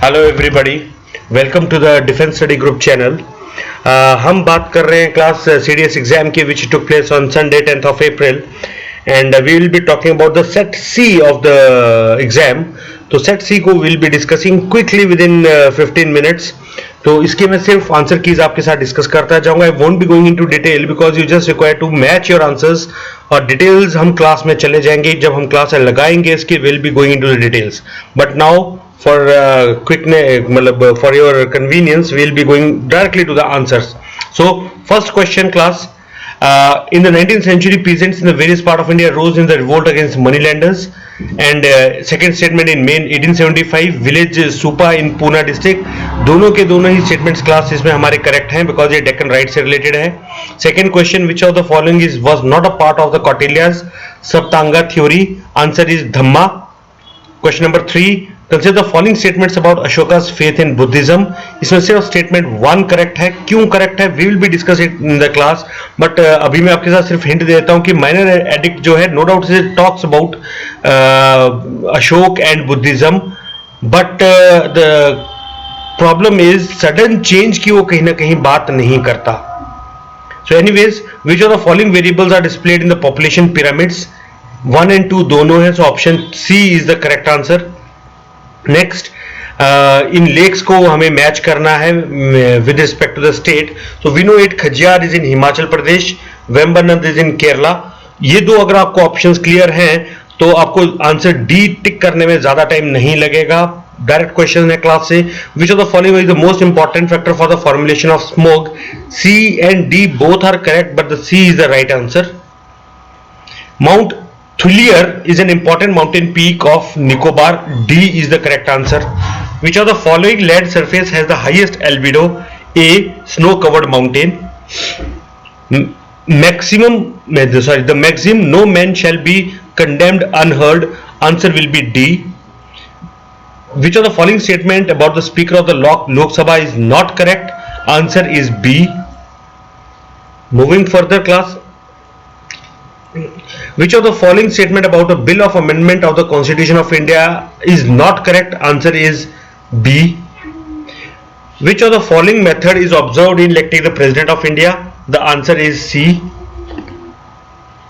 Hello everybody, welcome to the defence study group channel. हम बात कर रहे हैं क्लास सीडीएस एग्जाम की which took place on Sunday 10th of April and we will be talking about the set C of the exam। तो set C को we'll be discussing quickly within 15 minutes। तो इसके मैं सिर्फ answer keys आपके साथ discuss करता जाऊंगा। I won't be going into detail because you just require to match your answers, और डिटेल्स हम क्लास में चले जाएंगे जब हम क्लास लगाएंगे इसके। Will be going into the details, but now for quickness, for your convenience, we'll be going directly to the answers. So first question class, in the 19th century, peasants in the various part of India rose in the revolt against moneylenders, and second statement in May 1875, village Supa in Pune district। दोनों के दोनों ही statements class इसमें हमारे correct हैं because ये Deccan Rights से related है। Second question, which of the following was not a part of the Kautilya's Saptanga theory? Answer is Dhamma। Question number 3, consider the following statements about Ashoka's faith in Buddhism। इसमें सिर्फ statement 1 correct है। क्यों correct है we will be discuss it in the class, but अभी मैं आपके साथ सिर्फ हिंट देता हूं कि माइनर एडिक्ट जो है no doubt it talks about Ashok and Buddhism, but the problem is sudden change की वो कहीं ना कहीं बात नहीं करता। So anyways, which of the following variables are displayed in the population pyramids? 1 and 2 दोनों है, सो option C is the correct answer. Next, इन लेक्स को हमें मैच करना है with respect to the state. तो we know it, Khajjiar is in Himachal Pradesh, Vembanad is in Kerala. ये दो अगर आपको ऑप्शंस क्लियर हैं तो आपको आंसर डी टिक करने में ज्यादा टाइम नहीं लगेगा। डायरेक्ट क्वेश्चन है क्लास से। Which of the following is the most important factor for the formulation of smoke? C and D both are correct, but the C is the right answer. Mount Thulier is an important mountain peak of Nicobar. D is the correct answer. Which of the following land surface has the highest albedo? A, snow-covered mountain. The maxim no man shall be condemned unheard. Answer will be D. Which of the following statement about the Speaker of the Lok Sabha is not correct? Answer is B. Moving further, class. Which of the following statement about a bill of amendment of the Constitution of India is not correct? Answer is B. Which of the following method is observed in electing the President of India? The answer is C.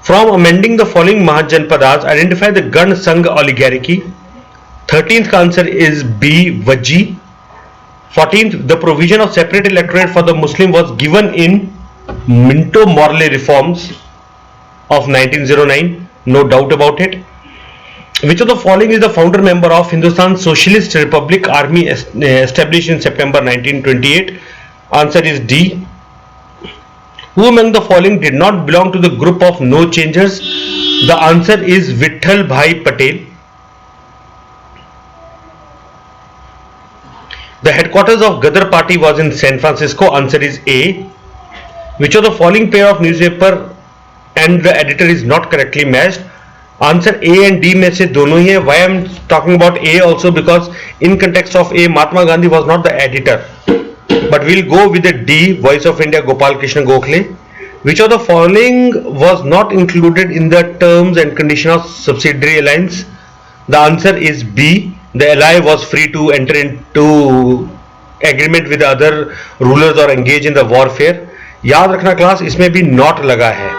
From amending the following Mahajanpadas, identify the Gan Sangh oligarchy. 13th answer is B, Vajji. 14th, the provision of separate electorate for the Muslim was given in Minto Morley reforms of 1909, no doubt about it. Which of the following is the founder member of Hindustan Socialist Republic Army established in September 1928? Answer is D. Who among the following did not belong to the group of no changers? The answer is Vitthal Bhai Patel. The headquarters of Gadar Party was in San Francisco. Answer is A. Which of the following pair of newspaper and the editor is not correctly matched? Answer A and D में से दोनों ही है। Why I am talking about A also? Because in context of A, Mahatma Gandhi was not the editor, but we'll go with the D, Voice of India, Gopal Krishna Gokhale. Which of the following was not included in the terms and condition of subsidiary alliance? The answer is B. The ally was free to enter into agreement with other rulers or engage in the warfare। याद रखना class, इसमें भी not लगा है।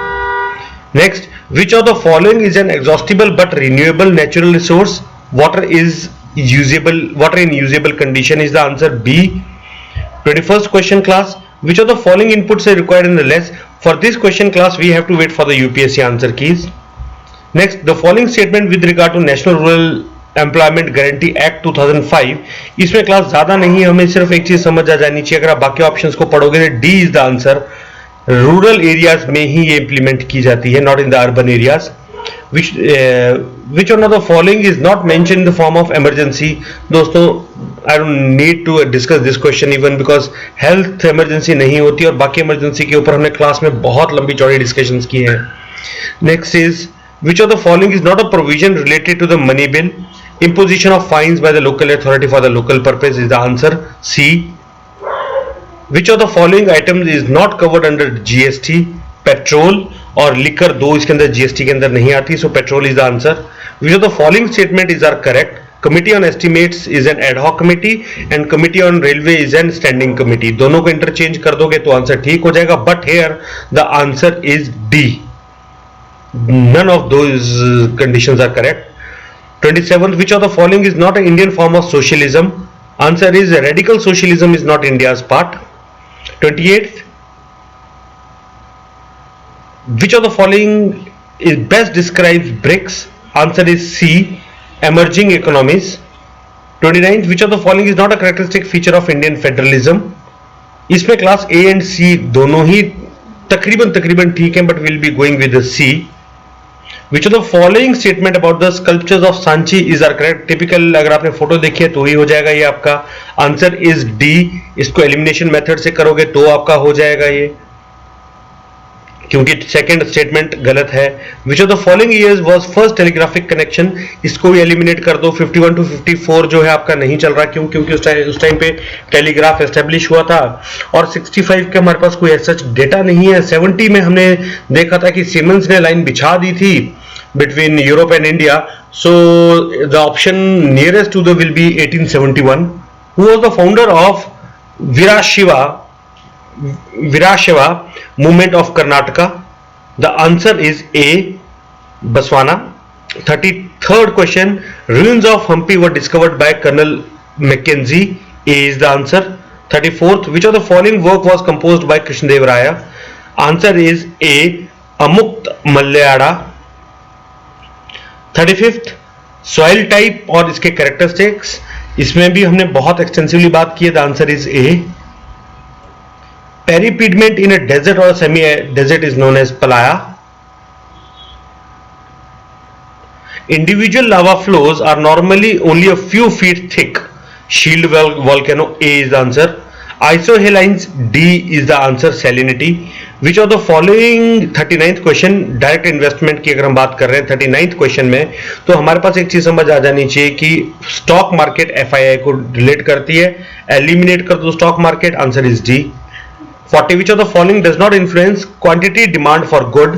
Next, which of the following is an exhaustible but renewable natural resource? Water is usable. Water in usable condition is the answer B. 21st question class. Which of the following inputs are required in the less? For this question class, we have to wait for the UPSC answer keys. Next, the following statement with regard to National Rural Employment Guarantee Act 2005, इसमें class ज्यादा नहीं, हमें सिर्फ एक चीज समझ आ जानी चाहिए। अगर आप बाकी ऑप्शंस को पढ़ोगे तो D is the answer। Rural areas में ही ये इंप्लीमेंट की जाती है, not in the urban areas. Which one of the following is not mention in the form of emergency? दोस्तों, I don't need to discuss this question even because health emergency नहीं होती, और बाकी इमरजेंसी के ऊपर हमने क्लास में बहुत लंबी चौड़ी डिस्कशंस की हैं। Next is, which of the following is not a provision related to the money bill? Imposition of fines by the local authority for the local purpose is the answer C. Which of the following items is not covered under GST? Petrol और liquor, दो इसके अंदर GST के अंदर नहीं आती, so petrol is the answer. Which of the following statement is are correct? Committee on Estimates is an ad hoc committee and Committee on Railway is an standing committee. दोनों को interchange कर दोगे तो answer ठीक हो जाएगा, but here the answer is D. None of those conditions are correct. 27th, which of the following is not an Indian form of socialism? Answer is radical socialism is not India's part. 28th, which of the following is best describes BRICS? Answer is C, emerging economies. 29th, which of the following is not a characteristic feature of Indian federalism? इसमें class A and C दोनों ही तकरीबन ठीक हैं, but we'll be going with the C. Which of the following statement about the sculptures of Sanchi is are correct? Typical, अगर आपने photo देखी है तो ही हो जाएगा ये आपका. Answer is D. इसको एलिमिनेशन मेथड से करोगे तो आपका हो जाएगा ये, क्योंकि सेकंड स्टेटमेंट गलत है. विच of the following years was first telegraphic connection? इसको भी एलिमिनेट कर दो. 51 to 54 जो है आपका नहीं चल रहा, क्यों? क्योंकि उस टाइम पे टेलीग्राफ एस्टेब्लिश हुआ था, और 65 के हमारे पास कोई सच डेटा नहीं है. 70 में हमने देखा था कि सीमेंस ने लाइन बिछा दी थी between Europe and India, so the option nearest to the will be 1871. Who was the founder of Virashaiva movement of Karnataka? The answer is A, Baswana. 33rd question, ruins of Hampi were discovered by Colonel Mackenzie. A is the answer. 34th, which of the following work was composed by Krishnadeva Raya? Answer is A, Amukt Malayada. 35th, soil type और इसके characteristics, इसमें भी हमने बहुत extensively बात की है. The answer is A. Peripediment in a desert और semi desert is known as playa. Individual lava flows are normally only a few feet thick. Shield volcano. A is the answer. Isohalines, D is the answer. Salinity. Which of the following 39th question, direct investment की अगर हम बात कर रहे हैं 39th question में, तो हमारे पास एक चीज समझ आ जानी चाहिए कि स्टॉक मार्केट FII को रिलेट करती है. एलिमिनेट कर दो stock market. Answer is D. 40, which of the following does not influence quantity demand for good?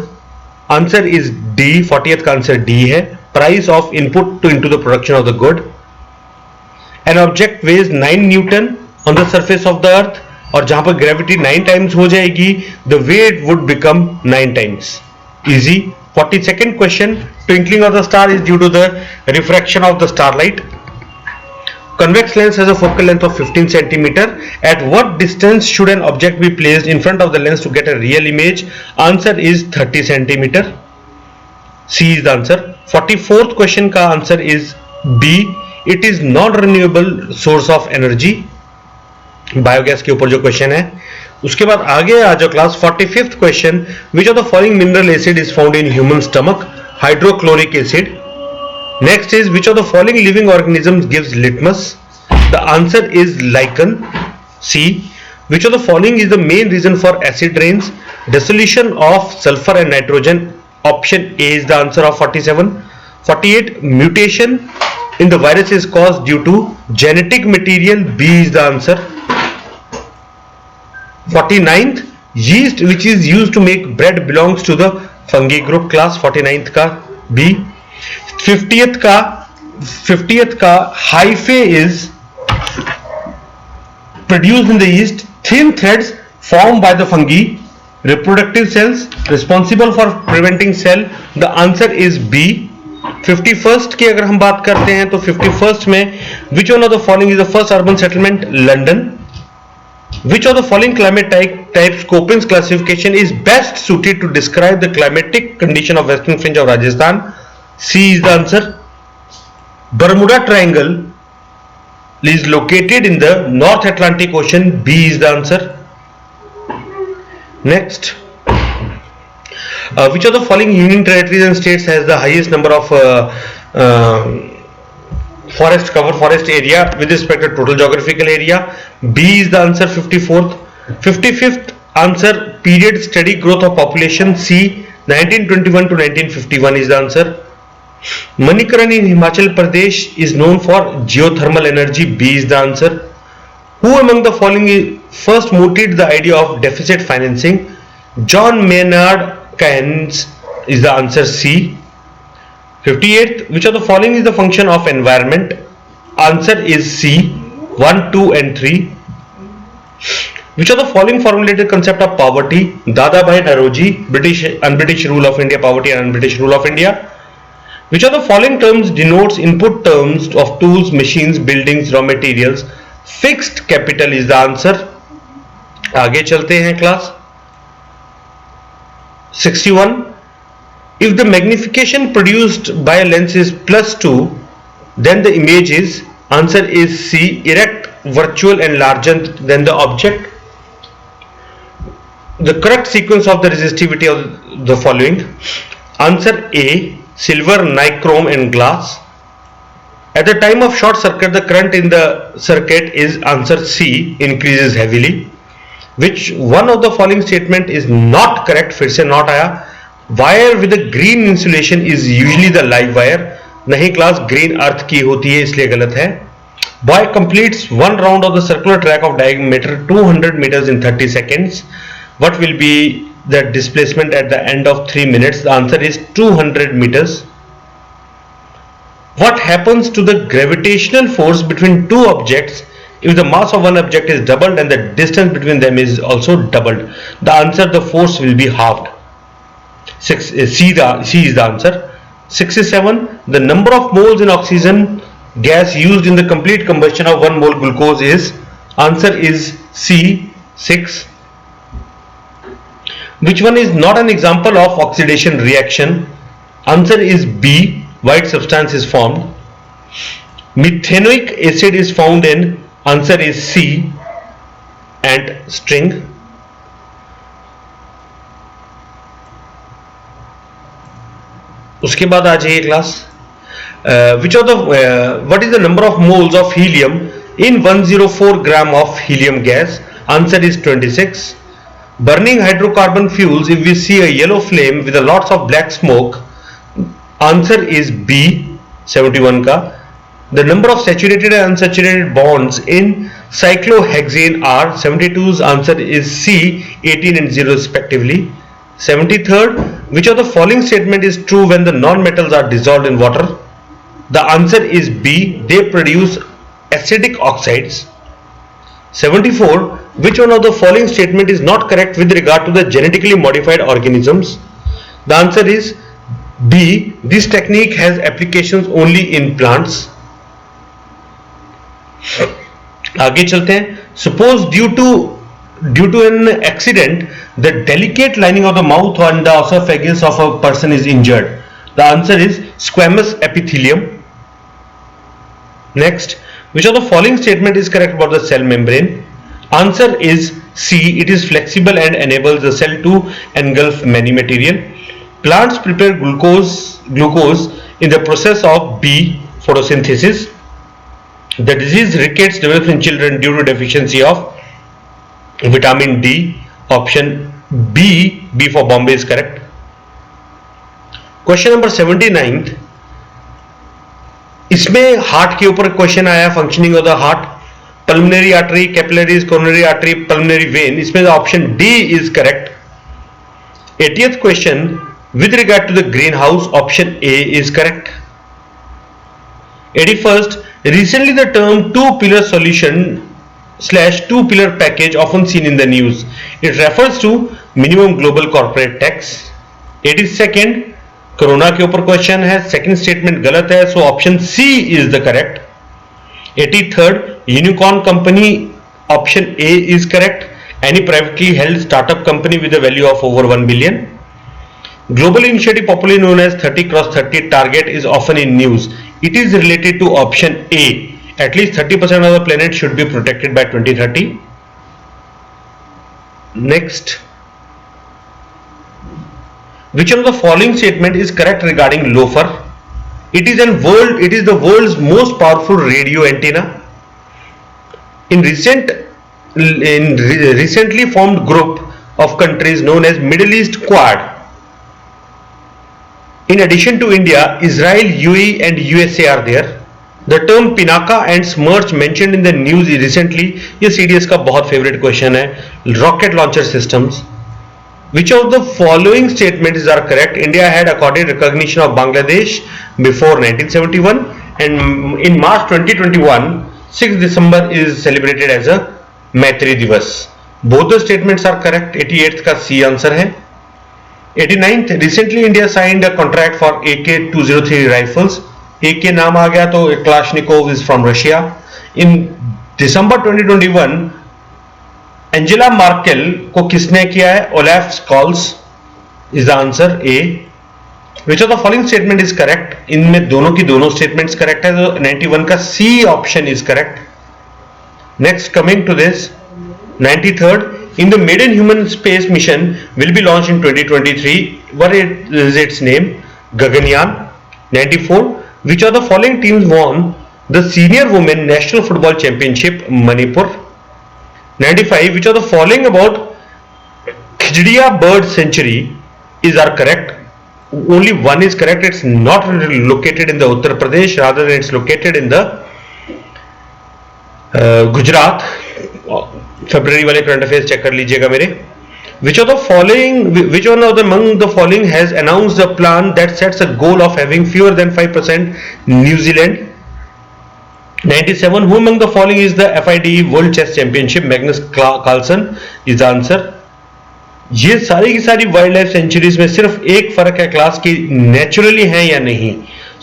Answer is D. 40th का आंसर डी है. Price of input to into the production of the good. An object weighs 9 newton on the surface of the earth, और जहां पर gravity 9 times हो जाएगी, the weight would become 9 times. Easy. 42nd question, twinkling of the star is due to the refraction of the starlight. Convex lens has a focal length of 15 centimeter. At what distance should an object be placed in front of the lens to get a real image? Answer is 30 centimeter. C is the answer. 44th question का answer is B. It is not renewable source of energy. Biogas के ऊपर जो question है. उसके बाद आगे आ जाओ class. 45th question, which of the following mineral acid is found in human stomach? Hydrochloric acid. Next is which of the following living organisms gives litmus? The answer is lichen. C. Which of the following is the main reason for acid rains? Dissolution of sulphur and nitrogen. Option A is the answer of 47. 48, mutation in the virus is caused due to genetic material. B is the answer. 49th, yeast which is used to make bread belongs to the fungi group. class 49th का B. 50th का hyphae is produced in the yeast. Thin threads formed by the fungi. Reproductive cells responsible for preventing cell. The answer is B. 51st की अगर हम बात करते हैं तो 51st में which one of the following is the first urban settlement? London. Which of the following climate type Köppen's classification is best suited to describe the climatic condition of western fringe of Rajasthan? C is the answer. Bermuda Triangle is located in the North Atlantic Ocean. B is the answer. Next, which of the following union territories and states has the highest number of forest area with respect to total geographical area? B is the answer. 54th. 55th answer, period steady growth of population. C, 1921 to 1951 is the answer. Manikarani in Himachal Pradesh is known for geothermal energy. B is the answer. Who among the following first mooted the idea of deficit financing? John Maynard Keynes is the answer. C. 58th, which of the following is the function of environment? Answer is C, 1, 2 and 3. Which of the following formulated concept of poverty? Dadabhai Naroji, British rule of India, poverty and un-British rule of India. Which of the following terms denotes input terms of tools, machines, buildings, raw materials? Fixed capital is the answer. आगे चलते हैं class. 61. If the magnification produced by a lens is +2, then the image is, answer is C, erect, virtual and larger than the object. The correct sequence of the resistivity of the following. Answer A, silver, nichrome and glass. At the time of short circuit, the current in the circuit is, answer C, increases heavily. Which one of the following statement is not correct? फिर से not आया. Wire with a green insulation is usually the live wire. नहीं class, green earth की होती है इसलिए गलत है. Boy completes one round of the circular track of diameter 200 meters in 30 seconds. What will be the displacement at the end of 3 minutes? The answer is 200 meters. What happens to the gravitational force between two objects if the mass of one object is doubled and the distance between them is also doubled? The answer, the force will be halved. C is the answer. 67. The number of moles in oxygen gas used in the complete combustion of 1 mole glucose is, answer is C, 6. Which one is not an example of oxidation reaction? Answer is B, white substance is formed. Methanoic acid is found in, answer is C, ant string. उसके बाद आ जाइए class. What is the number of moles of helium in 104 gram of helium gas? Answer is 26. Burning hydrocarbon fuels, if we see a yellow flame with a lots of black smoke, answer is B, 71 ka. The number of saturated and unsaturated bonds in cyclohexane are 72's, answer is C, 18 and 0 respectively. 73rd, which of the following statement is true when the non-metals are dissolved in water? The answer is B, they produce acidic oxides. 74, which one of the following statement is not correct with regard to the genetically modified organisms? The answer is B, this technique has applications only in plants. आगे चलते हैं. Suppose due to an accident, the delicate lining of the mouth and the esophagus of a person is injured. The answer is squamous epithelium. Next, which of the following statement is correct about the cell membrane? Answer is C, it is flexible and enables the cell to engulf many material. Plants prepare glucose in the process of B, photosynthesis. The disease rickets develops in children due to deficiency of vitamin D. Option B for Bombay is correct. Question number 79. इसमें heart के ऊपर question आया, functioning of the heart, pulmonary artery, capillaries, coronary artery, pulmonary vein. इसमें option D is correct. 80th question, with regard to the greenhouse, option A is correct. 81st, recently the term two-pillar solution / two-pillar package often seen in the news. It refers to minimum global corporate tax. 82nd, corona के ऊपर question है, second statement गलत है, सो option C is the correct. 83rd, unicorn company, option A is correct. Any privately held startup company with a value of over 1 billion. Global initiative popularly known as 30x30 target is often in news. It is related to option A. At least 30% of the planet should be protected by 2030. Next, which of the following statement is correct regarding loafer? It is the world's most powerful radio antenna. In recently formed group of countries known as Middle East Quad. In addition to India, Israel, UAE and USA are there. The term Pinaka and Smerch mentioned in the news recently. ये CDS का बहुत favorite question है. Rocket launcher systems. Which of the following statements are correct? India had accorded recognition of Bangladesh before 1971 and in March 2021 6th December is celebrated as a Maitri Divas. Both the statements are correct. 88th का C answer है. 89th, recently India signed a contract for AK-203 rifles. AK नाम आ गया तो Kalashnikov is from Russia. In December 2021 Angela Merkel को किसने किया है? Olaf Scholz is the answer A. Which of the following statement is correct? इनमें दोनों की दोनों स्टेटमेंट्स करेक्ट है, तो 91 का C option is correct. Next, coming to this 93rd, in the maiden human space mission will be launch in 2023. What is its name? Gaganyaan. 94, which of the following teams won the senior women national football championship? Manipur. 95, which of the following about Khijdiya bird sanctuary is are correct? Only one is correct. It's not located in the Uttar Pradesh, rather than it's located in the Gujarat. February वाले current affairs check कर लीजिएगा मेरे. Which of the following, which one of the among the following has announced a plan that sets a goal of having fewer than 5% New Zealand? 97, who among the following is the FIDE World Chess Championship? Magnus Carlsen is the answer. ये सारी की सारी wild life sanctuaries में सिर्फ एक फर्क है class की नेचुरली है या नहीं.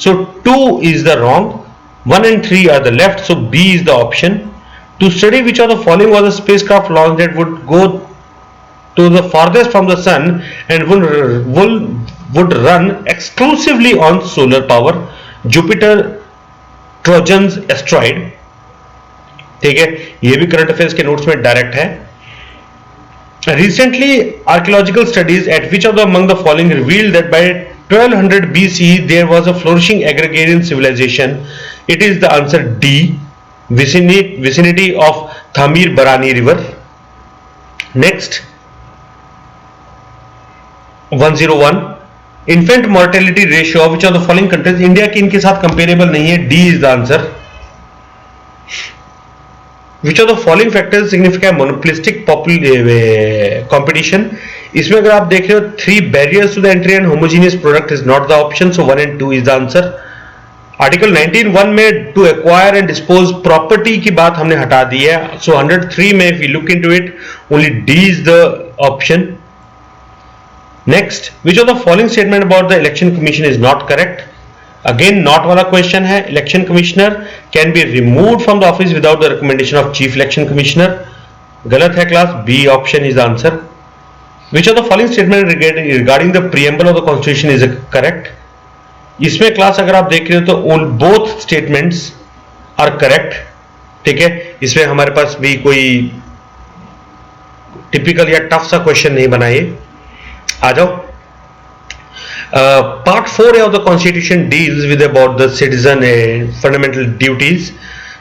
So 2 is the wrong, 1 and 3 are the left, so B is the option. To study which of the following was the spacecraft launch that would go to the farthest from the sun and would run exclusively on solar power? Jupiter Trojans asteroid. ठीक है, ये भी current affairs के notes में direct है. Recently archaeological studies at which of the among the following revealed that by 1200 BC there was a flourishing agrarian civilization? It is the answer D, vicinity of Thamirabarani river. Next, 101, infant mortality ratio which of the following countries? India की इनके साथ comparable नहीं है. D is the answer. Which of the following factors significant monopolistic competition? इसमें अगर आप देख रहे हो 3 barriers to the entry and homogeneous product is not the option, so 1 and 2 is the answer. Article 19(1) में to acquire and dispose property की बात हमने हटा दी है, सो 103 में if you look into it only D is the option. Next, which of the following statement about the election commission is not correct? Again, not वाला question है. Election commissioner can be removed from the office without the recommendation of chief election commissioner. गलत है class. B option is the answer. Which of the following statement regarding the preamble of the constitution is correct? इसमें class अगर आप देख रहे हो तो both statements are correct. ठीक है, इसमें हमारे पास भी कोई टिपिकल या टफ सा क्वेश्चन नहीं बनाए. आ जाओ. Part 4 of the constitution deals with about the citizen fundamental duties.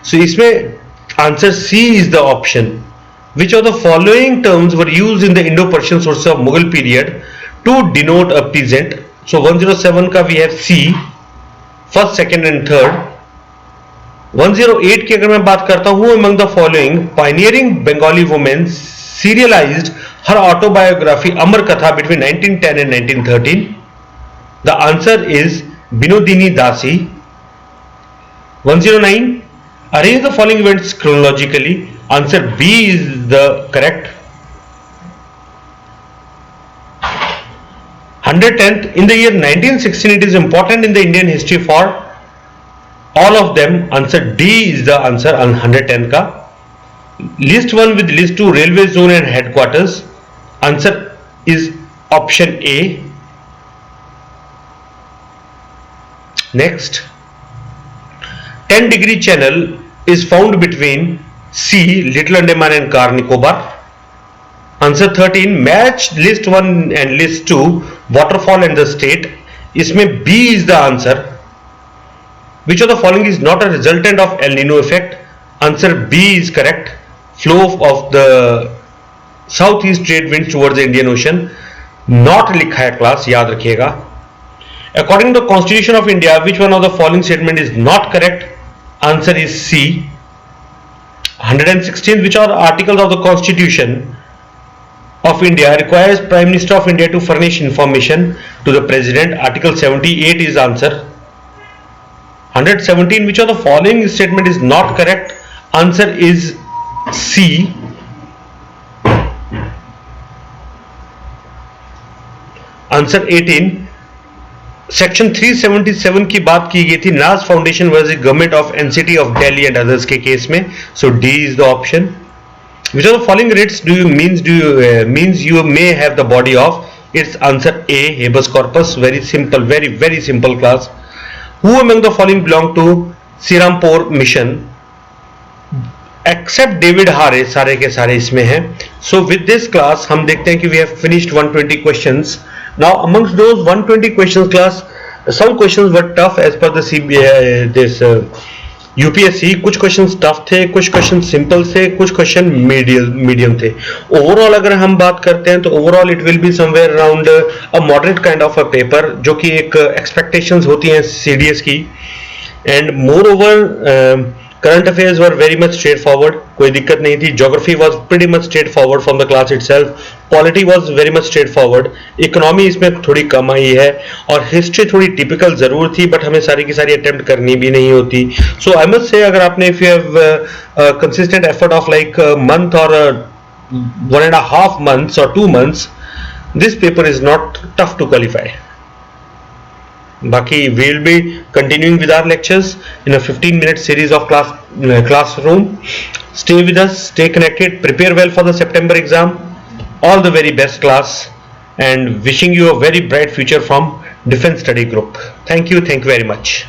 So इसमें answer C is the option. Which of the following terms were used in the Indo Persian source of Mughal period to denote a peasant? So 107 का we have C, first, second and third. 108 की अगर मैं बात करता हूं, among the following pioneering Bengali women serialized her autobiography Amar Katha between 1910 and 1913? The answer is Binodini Dasi. 109, arrange the following events chronologically. Answer B is the correct. 110th, in the year 1916 it is important in the Indian history for all of them. Answer D is the answer on 110 का. List 1 with list 2 railway zone and headquarters. Answer is option A. Next, 10-degree channel is found between C, Little Andaman and Car Nicobar. Answer 13, match list 1 and list 2 waterfall and the state. इसमें B is the answer. Which of the following is not a resultant of El Nino effect? Answer B is correct. Flow of the southeast trade winds towards the Indian Ocean. Not लिखा है class, याद रखिएगा. According to the Constitution of India, which one of the following statement is not correct? Answer is C. 116, which are articles of the Constitution of India requires Prime Minister of India to furnish information to the President? Article 78 is the answer. 117, which of the following statement is not correct? Answer is C. Answer 18. Section 377 की बात की गई थी Naz foundation versus government of NCT of Delhi and others के case में. So D is the option. Which of the following writs means you may have the body of? It's answer A, habeas corpus. Very simple, very simple class. Who among the following belong to Sirampore mission? Except David Hare, सारे के सारे इसमें हैं. So with this class हम देखते हैं कि we have finished 120 questions. Now amongst those 120 questions class, some questions were tough as per the UPSC. कुछ क्वेश्चंस टफ थे, कुछ क्वेश्चन सिंपल थे, कुछ क्वेश्चन मीडियम थे. ओवरऑल अगर हम बात करते हैं तो overall it will be somewhere around a moderate kind of a paper, जो कि एक एक्सपेक्टेशंस होती हैं CDS की. And more over current affairs were very much straight forward, कोई दिक्कत नहीं थी. Geography was pretty much straight forward from the class itself. Polity was very much straight forward. Economy इसमें थोड़ी कम आई है और हिस्ट्री थोड़ी टिपिकल जरूर थी, बट हमें सारी की सारी अटेम्प्ट करनी भी नहीं होती. सो आई मस्ट से अगर आपने if you have consistent effort of like month और 1.5 months or 2 months, this paper is not tough to qualify. Baki, we will be continuing with our lectures in a 15-minute series of classroom. Stay with us, stay connected, prepare well for the September exam. All the very best class, and wishing you a very bright future from Defense Study Group. Thank you very much.